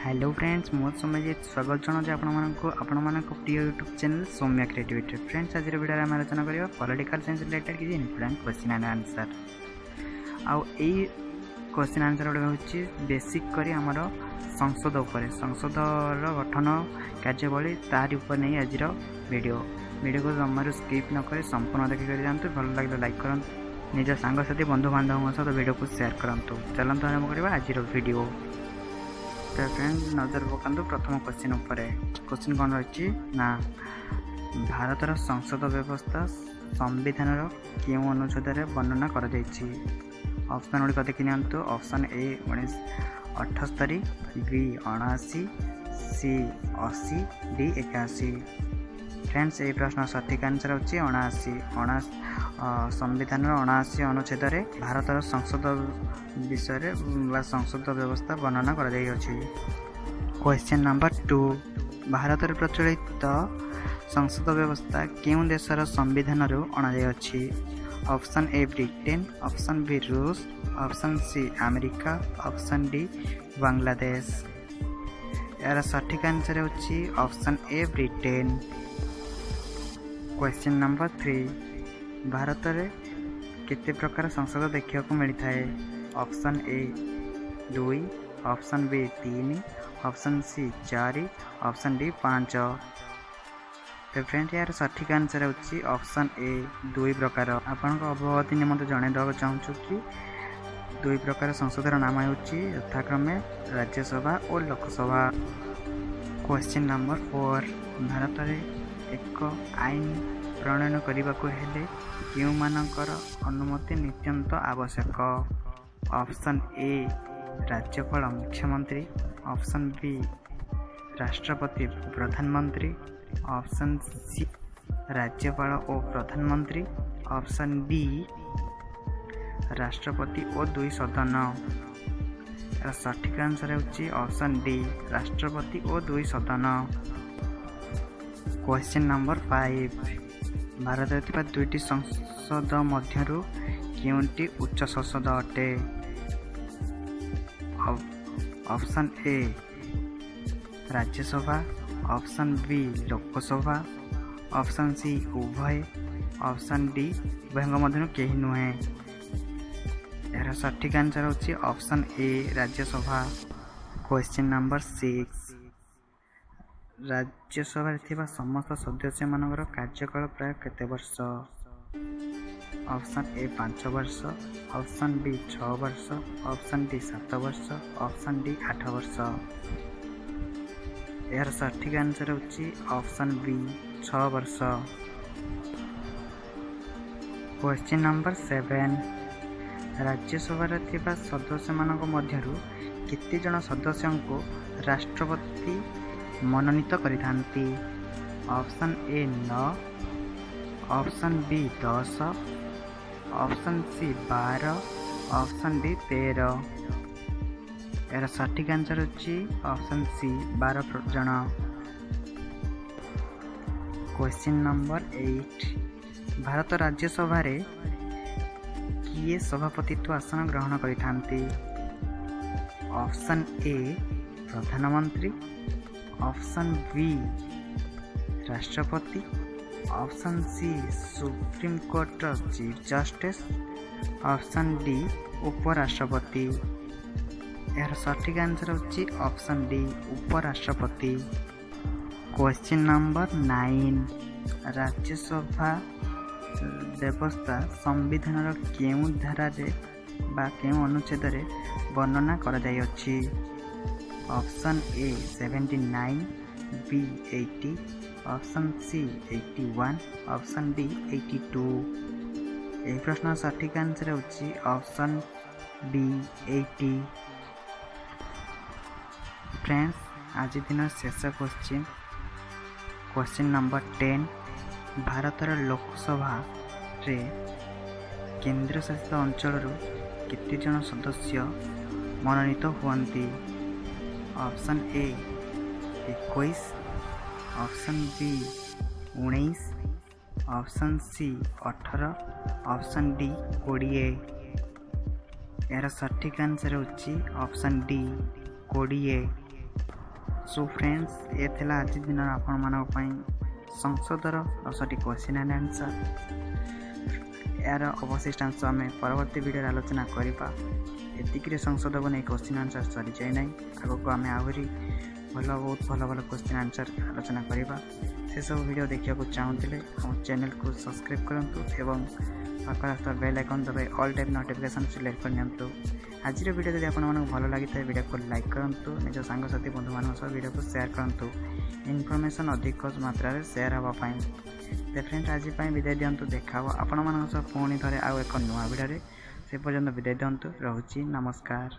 Hello friends मो सोम्यजित स्वागत जनाऊँ आपण प्रिय YouTube channel Soumya creativity. Friends आज वीडियो में आलोचना करवा पॉलिटिकल साइंस रिलेटेड किसी इंपोर्टेंट क्वेश्चन एंड आंसर। आउ क्वेश्चन आंसर गुड़ा हूँ बेसिक करी आमर संसद संसदर गठन कार्यावली तारी उपर नहीं आज वीडियो को जमार स्किप न कर संपूर्ण देखिक जातु। भल लगे लाइक करूँ, निज सांगसाथी बंधु बांधव सहित वीडियो को शेयर करूँ। चलते आरंभ करवा आज वीडियो। तो फ्रेंड नजर पकातु प्रथम क्वेश्चन उपर। क्वेश्चन कौन रही ना भारतर संसद व्यवस्था संविधान क्यों अनुच्छेद वर्णना कर ऑप्शन गुड़िक देखी नियंतु। Option A 1978, B 79, C 80, D 81। Friends ये प्रश्न सठिक आंसर होची 79। संविधान 79 अनुच्छेद भारतर संसद विषय संसद व्यवस्था वर्णना कर। क्वेश्चन नंबर 2, भारत में प्रचलित संसद व्यवस्था क्यों देशर संविधान अणाई। Option A Britain, option B रूस, option C America, option D Bangladesh. यार सठिक आंसर होची option A Britain. Question number 3, Bharat में केते प्रकार संसद देखा मिलता है। Option A 2, option B 3, option C 4, option D 5। तो फ्रेंड यार सठिक आंसर होची ऑप्शन ए 2 प्रकार। आपण अवगति निमंत्रण जणाइदेवा चाहूँ कि 2 प्रकार संसदर नाम होची यथाक्रमे राज्यसभा और लोकसभा। क्वेश्चन नंबर 4, भारत में एक आईन प्रणयन करने को हेले क्यों मानकर अनुमति नित्यंत आवश्यक। ऑप्शन ए राज्यपाल मुख्यमंत्री, ऑप्शन बी राष्ट्रपति प्रधानमंत्री, ऑप्शन सी राज्यपाल और प्रधानमंत्री, ऑप्शन डी राष्ट्रपति और 2 सदन। सठिक आंसर होची ऑप्शन डी राष्ट्रपति और 2 सदन। क्वेश्चन नंबर 5, भारत में 2टी संसद मध्यरु केउंटी उच्च संसद अटे। Option A Rajya Sabha, option B Lok Sabha, option C उभय, ऑप्शन डी उभय मध्य कहीं नुहे। यार सठिक आंसर होची option A Rajya Sabha. Question number 6, Rajya Sabha थिबा समस्त सदस्य मानकर कार्यकाल प्राय केते वर्ष। ऑप्शन ए 5 वर्ष, ऑप्शन बी 6 वर्ष, ऑप्शन डी 7 वर्ष, ऑप्शन डी 8 वर्ष। यार सठिक आंसर होची ऑप्शन बी 6 वर्ष। क्वेश्चन नंबर 7, राज्यसभा थिबा सदस्य मानक मध्यरु केते जन सदस्यों को राष्ट्रपति मनोनीत करिथांती। Option A 9, option B 10, option C 12, option D 13। यार सठिक आंसर होची ऑप्शन सी 12 जन। क्वेश्चन नंबर 8, भारत राज्यसभा रे किए सभापतित्व आसन ग्रहण करिथांती। ऑप्शन ए प्रधानमंत्री, ऑप्शन बी राष्ट्रपति, option C supreme court chief justice, option D उपराष्ट्रपति। यार सठिक आंसर होची ऑप्शन डी उपराष्ट्रपति। क्वेश्चन नंबर 9, राज्यसभा व्यवस्था संविधान केउं धारा बा केउं अनुच्छेद वर्णना कर जाय अछि। Option A 79, B 80, option C 81, option D 82। यह प्रश्न सठिक आंसर होची ऑप्शन डी 80। फ्रेंड्स आज दिन शेष क्वेश्चन नंबर 10, भारतर लोकसभा रे केंद्र शासित अंचल केते जन सदस्य मनोनीत हुअन्ति। Option A 21, option B 19, option C 18, option D 20। यार सठिक आंसर होची ऑप्शन डी 20। सो फ्रेंड्स ये थिला आज दिन आपण संसदर 10टी क्वेश्चन एंड आंसर यार अवशिष्ट अंश आम परवर्ती वीडियो आलोचना करवा। एतिक संसद को नहीं क्वेश्चन आंसर सरी जाए ना, आग को आम आहरी बहुत भल क्वेश्चन आंसर आलोचना करवा। से सब वीडियो देखा चाहूँगे हम चैनल को सब्सक्राइब करूँ पाखर बेल आइकन दबाई ऑल टाइप नोटिफिकेशन सिलेक्ट कर। आज वीडियो जब आपको भल लगी था वीडियो को लाइक करूँ, निज सांगसाथी बंधु मान वीडियो को शेयर करूँ, इनफॉरमेशन अधिक मात्रा शेयर हाँपाई। तो फ्रेंड्स आज विदाय दिंतु, देखा आपण मान पुणी थे आउ एक नुआ वीडियो से पर्यंत विदाय दिंतु, रोची नमस्कार।